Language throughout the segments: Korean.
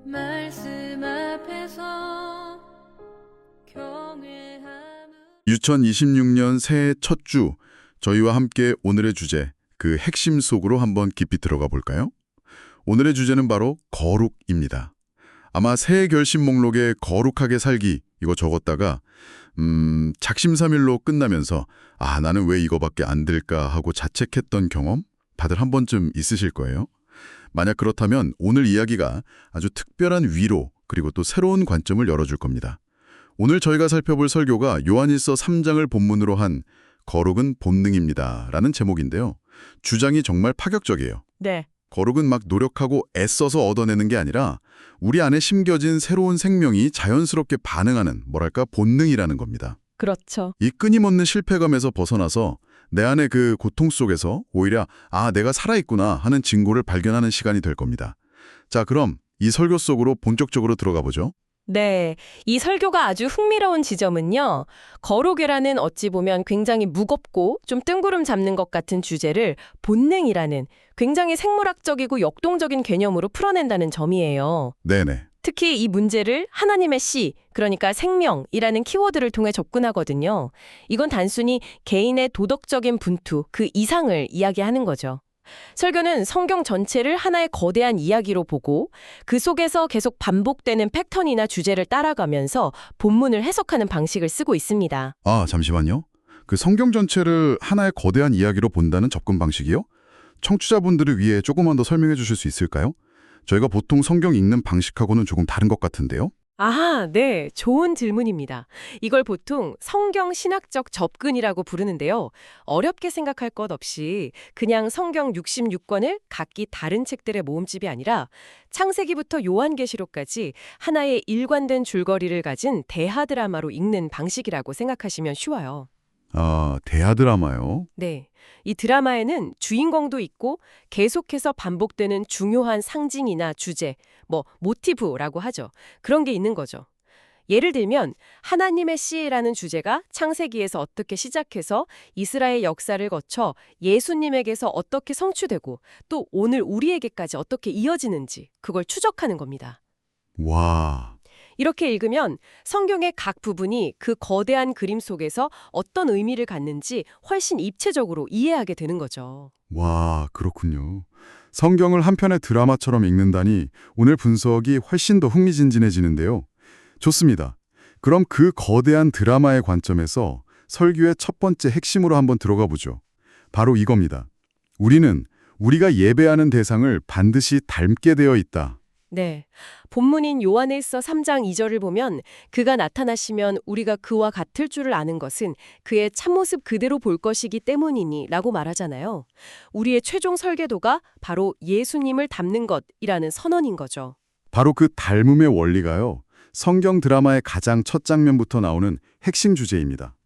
말씀 앞에서 경외함을 2026년 새해 첫 주, 저희와 함께 오늘의 주제, 그 핵심 속으로 한번 깊이 들어가 볼까요? 오늘의 주제는 바로 거룩입니다. 아마 새해 결심 목록에 거룩하게 살기 이거 적었다가 작심삼일로 끝나면서 나는 왜 이거밖에 안 될까 하고 자책했던 경험 다들 한 번쯤 있으실 거예요. 만약 그렇다면 오늘 이야기가 아주 특별한 위로 그리고 또 새로운 관점을 열어줄 겁니다. 오늘 저희가 살펴볼 설교가 요한일서 3장을 본문으로 한 거룩은 본능입니다 라는 제목인데요. 주장이 정말 파격적이에요. 네, 거룩은 막 노력하고 애써서 얻어내는 게 아니라 우리 안에 심겨진 새로운 생명이 자연스럽게 반응하는 뭐랄까 본능이라는 겁니다. 그렇죠. 이 끊임없는 실패감에서 벗어나서 내 안의 그 고통 속에서 오히려 내가 살아있구나 하는 징조를 발견하는 시간이 될 겁니다. 자, 그럼 이 설교 속으로 본격적으로 들어가 보죠. 네, 이 설교가 아주 흥미로운 지점은요. 거룩이라는 어찌 보면 굉장히 무겁고 좀 뜬구름 잡는 것 같은 주제를 본능이라는 굉장히 생물학적이고 역동적인 개념으로 풀어낸다는 점이에요. 네네. 특히 이 문제를 하나님의 씨, 그러니까 생명이라는 키워드를 통해 접근하거든요. 이건 단순히 개인의 도덕적인 분투, 그 이상을 이야기하는 거죠. 설교는 성경 전체를 하나의 거대한 이야기로 보고 그 속에서 계속 반복되는 패턴이나 주제를 따라가면서 본문을 해석하는 방식을 쓰고 있습니다. 잠시만요. 그 성경 전체를 하나의 거대한 이야기로 본다는 접근 방식이요? 청취자분들을 위해 조금만 더 설명해 주실 수 있을까요? 저희가 보통 성경 읽는 방식하고는 조금 다른 것 같은데요. 네. 좋은 질문입니다. 이걸 보통 성경 신학적 접근이라고 부르는데요. 어렵게 생각할 것 없이 그냥 성경 66권을 각기 다른 책들의 모음집이 아니라 창세기부터 요한계시록까지 하나의 일관된 줄거리를 가진 대하 드라마로 읽는 방식이라고 생각하시면 쉬워요. 대하 드라마요. 네. 이 드라마에는 주인공도 있고 계속해서 반복되는 중요한 상징이나 주제, 모티브라고 하죠. 그런 게 있는 거죠. 예를 들면 하나님의 씨라는 주제가 창세기에서 어떻게 시작해서 이스라엘 역사를 거쳐 예수님에게서 어떻게 성취되고 또 오늘 우리에게까지 어떻게 이어지는지 그걸 추적하는 겁니다. 와, 이렇게 읽으면 성경의 각 부분이 그 거대한 그림 속에서 어떤 의미를 갖는지 훨씬 입체적으로 이해하게 되는 거죠. 그렇군요. 성경을 한 편의 드라마처럼 읽는다니 오늘 분석이 훨씬 더 흥미진진해지는데요. 좋습니다. 그럼 그 거대한 드라마의 관점에서 설교의 첫 번째 핵심으로 한번 들어가 보죠. 바로 이겁니다. 우리가 예배하는 대상을 반드시 닮게 되어 있다. 네. 본문인 요한일서 3장 2절을 보면 그가 나타나시면 우리가 그와 같을 줄을 아는 것은 그의 참모습 그대로 볼 것이기 때문이니 라고 말하잖아요. 우리의 최종 설계도가 바로 예수님을 닮는 것이라는 선언인 거죠. 바로 그 닮음의 원리가요. 성경 드라마의 가장 첫 장면부터 나오는 핵심 주제입니다.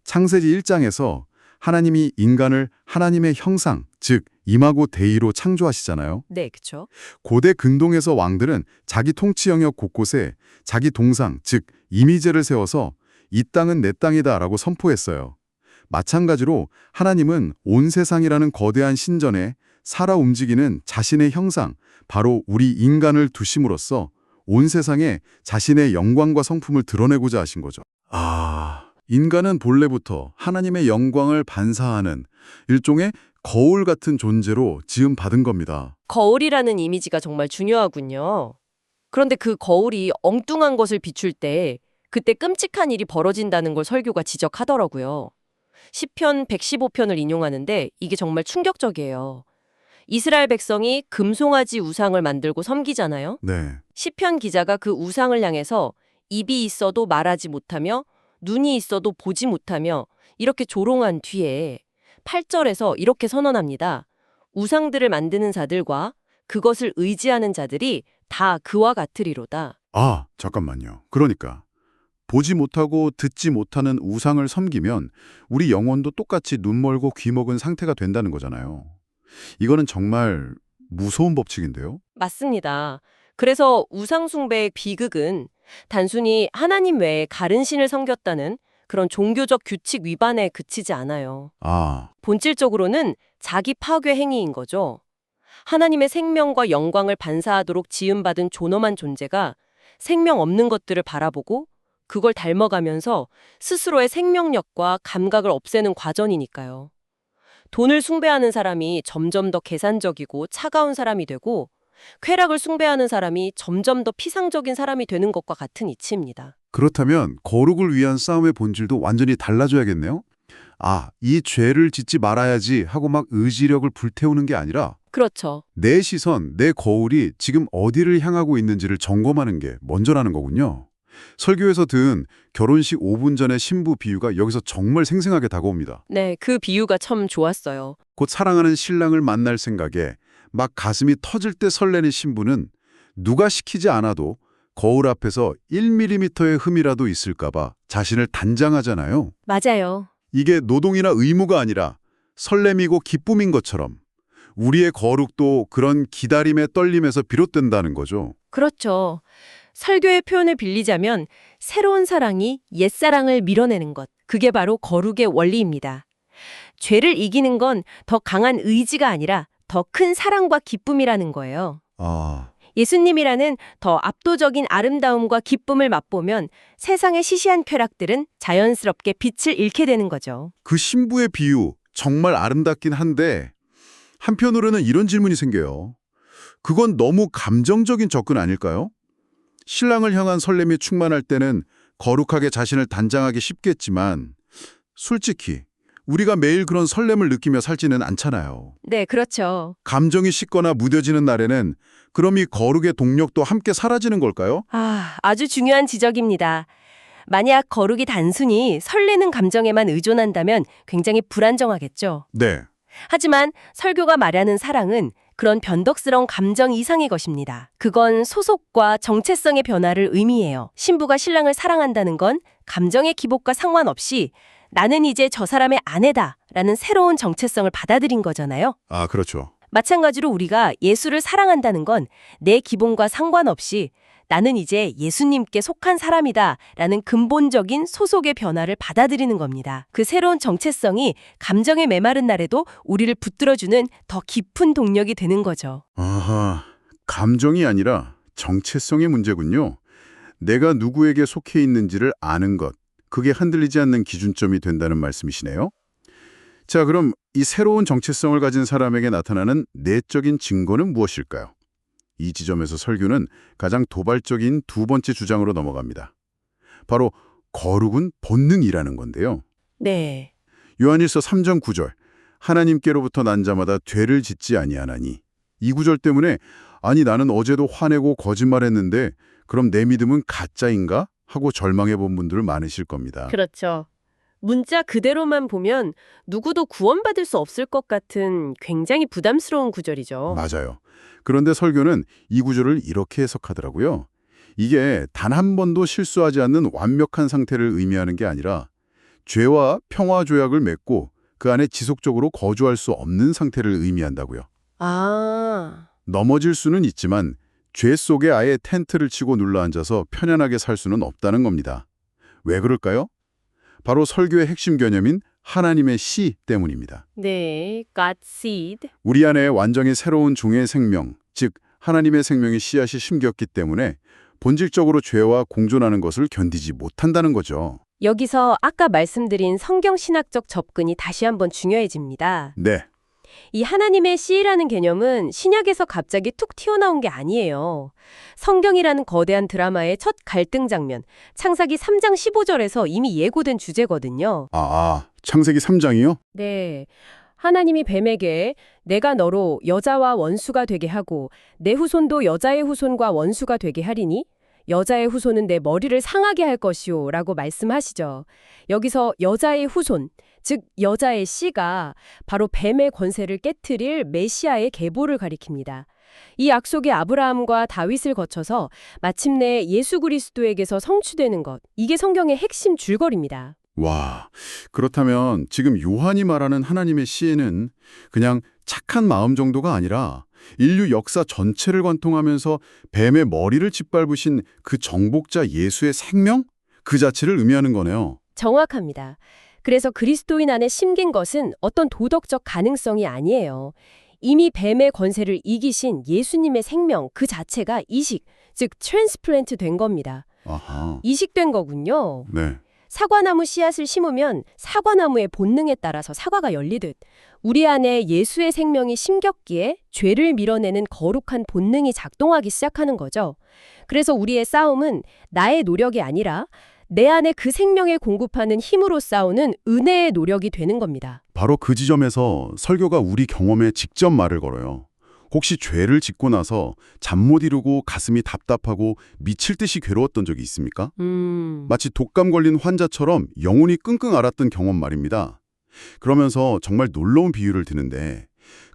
창세기 1장에서 하나님이 인간을 하나님의 형상, 즉 이마고 데이로 창조하시잖아요. 네, 그렇죠. 고대 근동에서 왕들은 자기 통치 영역 곳곳에 자기 동상, 즉 이미제를 세워서 이 땅은 내 땅이다 라고 선포했어요. 마찬가지로 하나님은 온 세상이라는 거대한 신전에 살아 움직이는 자신의 형상, 바로 우리 인간을 두심으로써 온 세상에 자신의 영광과 성품을 드러내고자 하신 거죠. 인간은 본래부터 하나님의 영광을 반사하는 일종의 거울 같은 존재로 지음받은 겁니다. 거울이라는 이미지가 정말 중요하군요. 그런데 그 거울이 엉뚱한 것을 비출 때 그때 끔찍한 일이 벌어진다는 걸 설교가 지적하더라고요. 시편 115편을 인용하는데 이게 정말 충격적이에요. 이스라엘 백성이 금송아지 우상을 만들고 섬기잖아요. 네. 시편 기자가 그 우상을 향해서 입이 있어도 말하지 못하며 눈이 있어도 보지 못하며 이렇게 조롱한 뒤에 8절에서 이렇게 선언합니다. 우상들을 만드는 자들과 그것을 의지하는 자들이 다 그와 같으리로다. 잠깐만요. 그러니까 보지 못하고 듣지 못하는 우상을 섬기면 우리 영혼도 똑같이 눈 멀고 귀 먹은 상태가 된다는 거잖아요. 이거는 정말 무서운 법칙인데요. 맞습니다. 그래서 우상숭배의 비극은 단순히 하나님 외에 다른 신을 섬겼다는 그런 종교적 규칙 위반에 그치지 않아요. 본질적으로는 자기 파괴 행위인 거죠. 하나님의 생명과 영광을 반사하도록 지음받은 존엄한 존재가 생명 없는 것들을 바라보고 그걸 닮아가면서 스스로의 생명력과 감각을 없애는 과정이니까요. 돈을 숭배하는 사람이 점점 더 계산적이고 차가운 사람이 되고 쾌락을 숭배하는 사람이 점점 더 피상적인 사람이 되는 것과 같은 이치입니다. 그렇다면 거룩을 위한 싸움의 본질도 완전히 달라져야겠네요. 아, 이 죄를 짓지 말아야지 하고 막 의지력을 불태우는 게 아니라 그렇죠. 내 시선, 내 거울이 지금 어디를 향하고 있는지를 점검하는 게 먼저라는 거군요. 설교에서 든 결혼식 5분 전의 신부 비유가 여기서 정말 생생하게 다가옵니다. 네, 그 비유가 참 좋았어요. 곧 사랑하는 신랑을 만날 생각에 막 가슴이 터질 때 설레는 신부는 누가 시키지 않아도 거울 앞에서 1mm의 흠이라도 있을까봐 자신을 단장하잖아요. 맞아요. 이게 노동이나 의무가 아니라 설렘이고 기쁨인 것처럼 우리의 거룩도 그런 기다림의 떨림에서 비롯된다는 거죠. 그렇죠. 설교의 표현을 빌리자면 새로운 사랑이 옛사랑을 밀어내는 것. 그게 바로 거룩의 원리입니다. 죄를 이기는 건 더 강한 의지가 아니라 더 큰 사랑과 기쁨이라는 거예요. 아, 예수님이라는 더 압도적인 아름다움과 기쁨을 맛보면 세상의 시시한 쾌락들은 자연스럽게 빛을 잃게 되는 거죠. 그 신부의 비유 정말 아름답긴 한데 한편으로는 이런 질문이 생겨요. 그건 너무 감정적인 접근 아닐까요? 신랑을 향한 설렘이 충만할 때는 거룩하게 자신을 단장하기 쉽겠지만 솔직히 우리가 매일 그런 설렘을 느끼며 살지는 않잖아요. 네, 그렇죠. 감정이 식거나 무뎌지는 날에는 그럼 이 거룩의 동력도 함께 사라지는 걸까요? 아주 중요한 지적입니다. 만약 거룩이 단순히 설레는 감정에만 의존한다면 굉장히 불안정하겠죠. 네. 하지만 설교가 말하는 사랑은 그런 변덕스러운 감정 이상의 것입니다. 그건 소속과 정체성의 변화를 의미해요. 신부가 신랑을 사랑한다는 건 감정의 기복과 상관없이 나는 이제 저 사람의 아내다 라는 새로운 정체성을 받아들인 거잖아요. 아, 그렇죠. 마찬가지로 우리가 예수를 사랑한다는 건 내 기본과 상관없이 나는 이제 예수님께 속한 사람이다 라는 근본적인 소속의 변화를 받아들이는 겁니다. 그 새로운 정체성이 감정에 메마른 날에도 우리를 붙들어주는 더 깊은 동력이 되는 거죠. 아하, 감정이 아니라 정체성의 문제군요. 내가 누구에게 속해 있는지를 아는 것, 그게 흔들리지 않는 기준점이 된다는 말씀이시네요. 자, 그럼 이 새로운 정체성을 가진 사람에게 나타나는 내적인 증거는 무엇일까요? 이 지점에서 설교는 가장 도발적인 두 번째 주장으로 넘어갑니다. 바로 거룩은 본능이라는 건데요. 네. 요한일서 3장 9절, 하나님께로부터 난 자마다 죄를 짓지 아니하나니. 이 구절 때문에 아니 나는 어제도 화내고 거짓말했는데 그럼 내 믿음은 가짜인가? 하고 절망해 본 분들 많으실 겁니다. 그렇죠. 문자 그대로만 보면 누구도 구원받을 수 없을 것 같은 굉장히 부담스러운 구절이죠. 맞아요. 그런데 설교는 이 구절을 이렇게 해석하더라고요. 이게 단 한 번도 실수하지 않는 완벽한 상태를 의미하는 게 아니라 죄와 평화 조약을 맺고 그 안에 지속적으로 거주할 수 없는 상태를 의미한다고요. 넘어질 수는 있지만 죄 속에 아예 텐트를 치고 눌러앉아서 편안하게 살 수는 없다는 겁니다. 왜 그럴까요? 바로 설교의 핵심 개념인 하나님의 씨 때문입니다. 네, God seed. 우리 안에 완전히 새로운 종의 생명, 즉 하나님의 생명이 씨앗이 심겼기 때문에 본질적으로 죄와 공존하는 것을 견디지 못한다는 거죠. 여기서 아까 말씀드린 성경신학적 접근이 다시 한번 중요해집니다. 네, 이 하나님의 씨라는 개념은 신약에서 갑자기 툭 튀어나온 게 아니에요. 성경이라는 거대한 드라마의 첫 갈등 장면, 창세기 3장 15절에서 이미 예고된 주제거든요. 창세기 3장이요? 네. 하나님이 뱀에게 내가 너로 여자와 원수가 되게 하고 내 후손도 여자의 후손과 원수가 되게 하리니 여자의 후손은 내 머리를 상하게 할 것이요 라고 말씀하시죠. 여기서 여자의 후손, 즉 여자의 씨가 바로 뱀의 권세를 깨트릴 메시아의 계보를 가리킵니다. 이 약속이 아브라함과 다윗을 거쳐서 마침내 예수 그리스도에게서 성취되는 것, 이게 성경의 핵심 줄거리입니다. 와, 그렇다면 지금 요한이 말하는 하나님의 씨에는 그냥 착한 마음 정도가 아니라 인류 역사 전체를 관통하면서 뱀의 머리를 짓밟으신 그 정복자 예수의 생명? 그 자체를 의미하는 거네요. 정확합니다. 그래서 그리스도인 안에 심긴 것은 어떤 도덕적 가능성이 아니에요. 이미 뱀의 권세를 이기신 예수님의 생명 그 자체가 이식, 즉 트랜스플랜트 된 겁니다. 아하. 이식된 거군요. 네. 사과나무 씨앗을 심으면 사과나무의 본능에 따라서 사과가 열리듯 우리 안에 예수의 생명이 심겼기에 죄를 밀어내는 거룩한 본능이 작동하기 시작하는 거죠. 그래서 우리의 싸움은 나의 노력이 아니라 내 안에 그 생명을 공급하는 힘으로 싸우는 은혜의 노력이 되는 겁니다. 바로 그 지점에서 설교가 우리 경험에 직접 말을 걸어요. 혹시 죄를 짓고 나서 잠 못 이루고 가슴이 답답하고 미칠 듯이 괴로웠던 적이 있습니까? 마치 독감 걸린 환자처럼 영혼이 끙끙 앓았던 경험 말입니다. 그러면서 정말 놀라운 비유를 드는데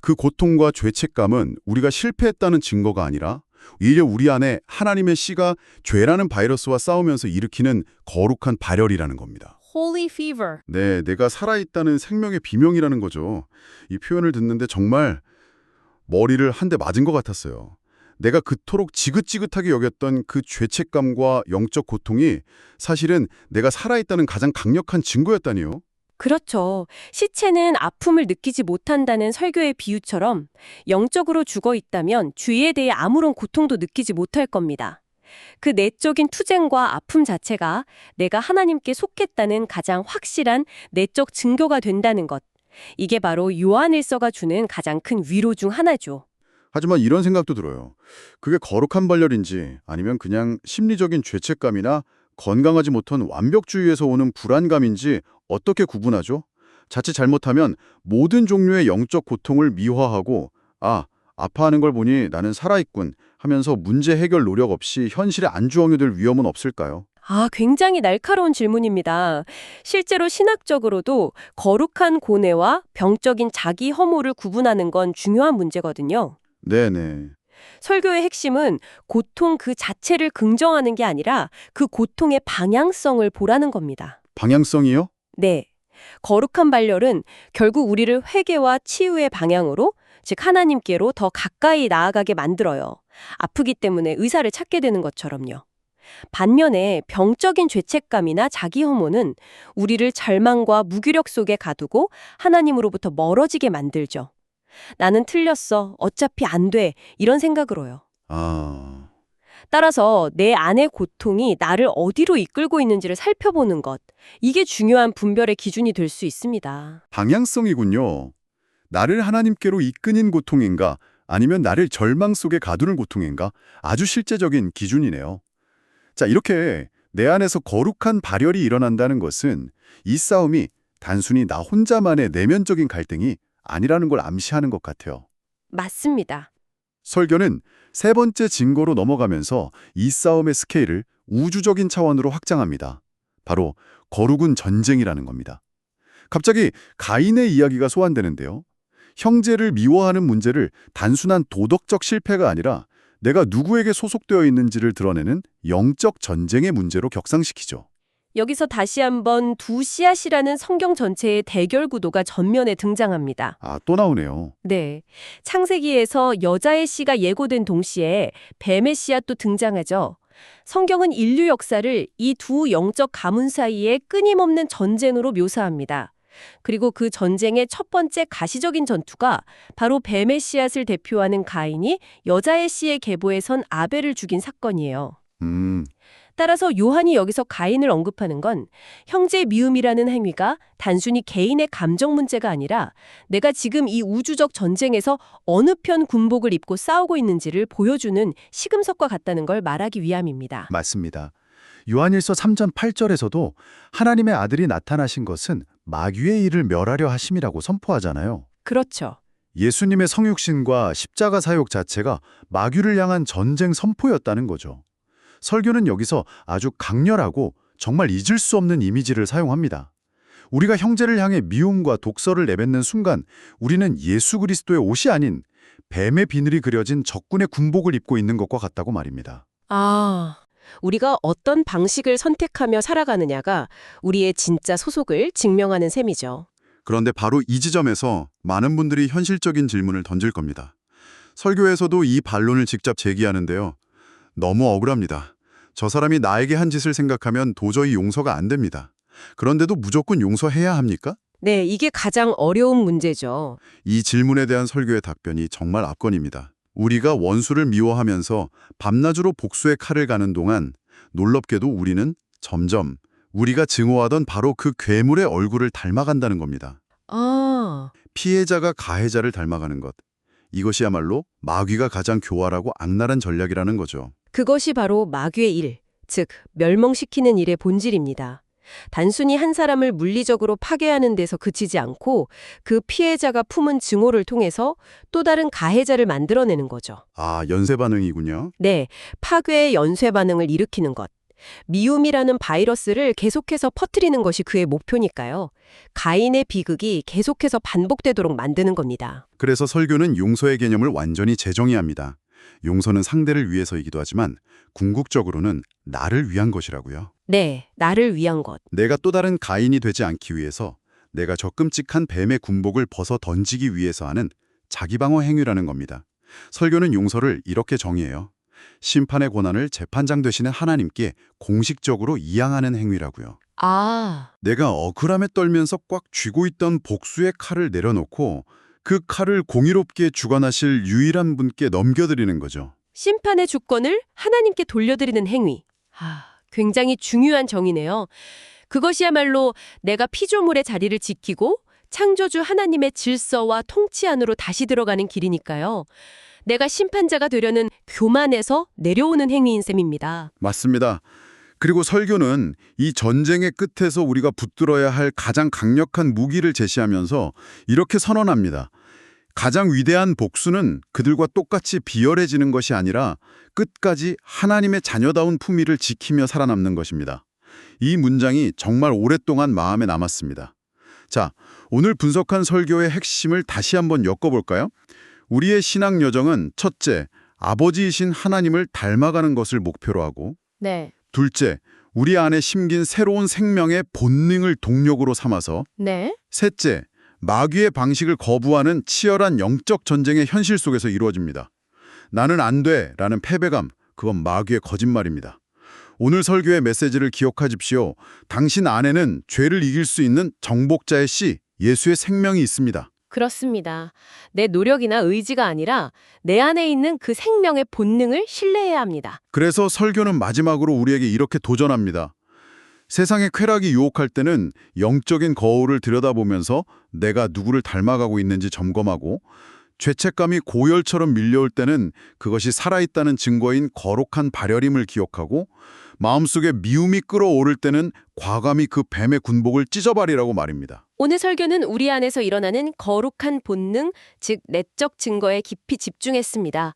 그 고통과 죄책감은 우리가 실패했다는 증거가 아니라 오히려 우리 안에 하나님의 씨가 죄라는 바이러스와 싸우면서 일으키는 거룩한 발열이라는 겁니다. Holy fever. 네, 내가 살아있다는 생명의 비명이라는 거죠. 이 표현을 듣는데 정말 머리를 한 대 맞은 것 같았어요. 내가 그토록 지긋지긋하게 여겼던 그 죄책감과 영적 고통이 사실은 내가 살아있다는 가장 강력한 증거였다니요. 그렇죠. 시체는 아픔을 느끼지 못한다는 설교의 비유처럼 영적으로 죽어 있다면 주위에 대해 아무런 고통도 느끼지 못할 겁니다. 그 내적인 투쟁과 아픔 자체가 내가 하나님께 속했다는 가장 확실한 내적 증거가 된다는 것. 이게 바로 요한일서가 주는 가장 큰 위로 중 하나죠. 하지만 이런 생각도 들어요. 그게 거룩한 발열인지 아니면 그냥 심리적인 죄책감이나 건강하지 못한 완벽주의에서 오는 불안감인지 어떻게 구분하죠? 자칫 잘못하면 모든 종류의 영적 고통을 미화하고 아파하는 걸 보니 나는 살아있군 하면서 문제 해결 노력 없이 현실에 안주엉이 될 위험은 없을까요? 굉장히 날카로운 질문입니다. 실제로 신학적으로도 거룩한 고뇌와 병적인 자기 혐오를 구분하는 건 중요한 문제거든요. 네네. 설교의 핵심은 고통 그 자체를 긍정하는 게 아니라 그 고통의 방향성을 보라는 겁니다. 방향성이요? 네. 거룩한 발열은 결국 우리를 회개와 치유의 방향으로, 즉 하나님께로 더 가까이 나아가게 만들어요. 아프기 때문에 의사를 찾게 되는 것처럼요. 반면에 병적인 죄책감이나 자기 혐오는 우리를 절망과 무기력 속에 가두고 하나님으로부터 멀어지게 만들죠. 나는 틀렸어. 어차피 안 돼. 이런 생각으로요. 따라서 내 안의 고통이 나를 어디로 이끌고 있는지를 살펴보는 것. 이게 중요한 분별의 기준이 될 수 있습니다. 방향성이군요. 나를 하나님께로 이끄는 고통인가 아니면 나를 절망 속에 가두는 고통인가 아주 실제적인 기준이네요. 자, 이렇게 내 안에서 거룩한 발열이 일어난다는 것은 이 싸움이 단순히 나 혼자만의 내면적인 갈등이 아니라는 걸 암시하는 것 같아요. 맞습니다. 설교는 세 번째 증거로 넘어가면서 이 싸움의 스케일을 우주적인 차원으로 확장합니다. 바로 거룩은 전쟁이라는 겁니다. 갑자기 가인의 이야기가 소환되는데요. 형제를 미워하는 문제를 단순한 도덕적 실패가 아니라 내가 누구에게 소속되어 있는지를 드러내는 영적 전쟁의 문제로 격상시키죠. 여기서 다시 한번 두 씨앗이라는 성경 전체의 대결 구도가 전면에 등장합니다. 또 나오네요. 네. 창세기에서 여자의 씨가 예고된 동시에 뱀의 씨앗도 등장하죠. 성경은 인류 역사를 이 두 영적 가문 사이의 끊임없는 전쟁으로 묘사합니다. 그리고 그 전쟁의 첫 번째 가시적인 전투가 바로 뱀의 씨앗을 대표하는 가인이 여자의 씨의 계보에 선 아벨을 죽인 사건이에요. 따라서 요한이 여기서 가인을 언급하는 건 형제 미움이라는 행위가 단순히 개인의 감정 문제가 아니라 내가 지금 이 우주적 전쟁에서 어느 편 군복을 입고 싸우고 있는지를 보여주는 시금석과 같다는 걸 말하기 위함입니다. 맞습니다. 요한일서 3장 8절에서도 하나님의 아들이 나타나신 것은 마귀의 일을 멸하려 하심이라고 선포하잖아요. 그렇죠. 예수님의 성육신과 십자가 사역 자체가 마귀를 향한 전쟁 선포였다는 거죠. 설교는 여기서 아주 강렬하고 정말 잊을 수 없는 이미지를 사용합니다. 우리가 형제를 향해 미움과 독서를 내뱉는 순간 우리는 예수 그리스도의 옷이 아닌 뱀의 비늘이 그려진 적군의 군복을 입고 있는 것과 같다고 말입니다. 우리가 어떤 방식을 선택하며 살아가느냐가 우리의 진짜 소속을 증명하는 셈이죠. 그런데 바로 이 지점에서 많은 분들이 현실적인 질문을 던질 겁니다. 설교에서도 이 반론을 직접 제기하는데요. 너무 억울합니다. 저 사람이 나에게 한 짓을 생각하면 도저히 용서가 안 됩니다. 그런데도 무조건 용서해야 합니까? 네, 이게 가장 어려운 문제죠. 이 질문에 대한 설교의 답변이 정말 압권입니다. 우리가 원수를 미워하면서 밤낮으로 복수의 칼을 가는 동안 놀랍게도 우리는 점점 우리가 증오하던 바로 그 괴물의 얼굴을 닮아간다는 겁니다. 아, 피해자가 가해자를 닮아가는 것. 이것이야말로 마귀가 가장 교활하고 악랄한 전략이라는 거죠. 그것이 바로 마귀의 일, 즉 멸망시키는 일의 본질입니다. 단순히 한 사람을 물리적으로 파괴하는 데서 그치지 않고 그 피해자가 품은 증오를 통해서 또 다른 가해자를 만들어내는 거죠. 아, 연쇄 반응이군요. 네, 파괴의 연쇄 반응을 일으키는 것. 미움이라는 바이러스를 계속해서 퍼뜨리는 것이 그의 목표니까요. 가인의 비극이 계속해서 반복되도록 만드는 겁니다. 그래서 설교는 용서의 개념을 완전히 재정의합니다. 용서는 상대를 위해서이기도 하지만 궁극적으로는 나를 위한 것이라고요. 네, 나를 위한 것. 내가 또 다른 가인이 되지 않기 위해서, 내가 저 끔찍한 뱀의 군복을 벗어 던지기 위해서 하는 자기방어 행위라는 겁니다. 설교는 용서를 이렇게 정의해요. 심판의 권한을 재판장 되시는 하나님께 공식적으로 이양하는 행위라고요. 아, 내가 억울함에 떨면서 꽉 쥐고 있던 복수의 칼을 내려놓고 그 칼을 공의롭게 주관하실 유일한 분께 넘겨드리는 거죠. 심판의 주권을 하나님께 돌려드리는 행위. 굉장히 중요한 정의네요. 그것이야말로 내가 피조물의 자리를 지키고 창조주 하나님의 질서와 통치 안으로 다시 들어가는 길이니까요. 내가 심판자가 되려는 교만에서 내려오는 행위인 셈입니다. 맞습니다. 그리고 설교는 이 전쟁의 끝에서 우리가 붙들어야 할 가장 강력한 무기를 제시하면서 이렇게 선언합니다. 가장 위대한 복수는 그들과 똑같이 비열해지는 것이 아니라 끝까지 하나님의 자녀다운 품위를 지키며 살아남는 것입니다. 이 문장이 정말 오랫동안 마음에 남았습니다. 자, 오늘 분석한 설교의 핵심을 다시 한번 엮어볼까요? 우리의 신앙 여정은 첫째, 아버지이신 하나님을 닮아가는 것을 목표로 하고, 네. 둘째, 우리 안에 심긴 새로운 생명의 본능을 동력으로 삼아서, 네. 셋째, 마귀의 방식을 거부하는 치열한 영적 전쟁의 현실 속에서 이루어집니다. 나는 안 돼 라는 패배감, 그건 마귀의 거짓말입니다. 오늘 설교의 메시지를 기억하십시오. 당신 안에는 죄를 이길 수 있는 정복자의 씨, 예수의 생명이 있습니다. 그렇습니다. 내 노력이나 의지가 아니라 내 안에 있는 그 생명의 본능을 신뢰해야 합니다. 그래서 설교는 마지막으로 우리에게 이렇게 도전합니다. 세상의 쾌락이 유혹할 때는 영적인 거울을 들여다보면서 내가 누구를 닮아가고 있는지 점검하고, 죄책감이 고열처럼 밀려올 때는 그것이 살아있다는 증거인 거룩한 발열임을 기억하고, 마음속에 미움이 끓어오를 때는 과감히 그 뱀의 군복을 찢어버리라고 말입니다. 오늘 설교는 우리 안에서 일어나는 거룩한 본능, 즉 내적 증거에 깊이 집중했습니다.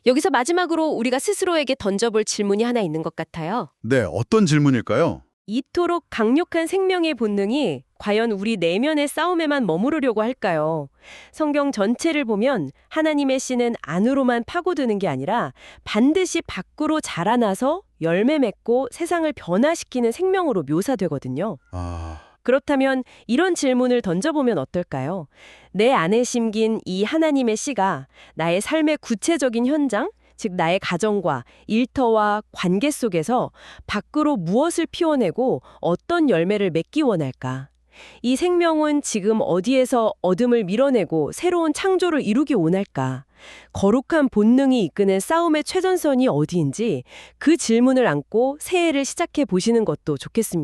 여기서 마지막으로 우리가 스스로에게 던져볼 질문이 하나 있는 것 같아요. 네, 어떤 질문일까요? 이토록 강력한 생명의 본능이 과연 우리 내면의 싸움에만 머무르려고 할까요? 성경 전체를 보면 하나님의 씨는 안으로만 파고드는 게 아니라 반드시 밖으로 자라나서 열매 맺고 세상을 변화시키는 생명으로 묘사되거든요. 그렇다면 이런 질문을 던져보면 어떨까요? 내 안에 심긴 이 하나님의 씨가 나의 삶의 구체적인 현장, 즉 나의 가정과 일터와 관계 속에서 밖으로 무엇을 피워내고 어떤 열매를 맺기 원할까? 이 생명은 지금 어디에서 어둠을 밀어내고 새로운 창조를 이루기 원할까? 거룩한 본능이 이끄는 싸움의 최전선이 어디인지 그 질문을 안고 새해를 시작해 보시는 것도 좋겠습니다.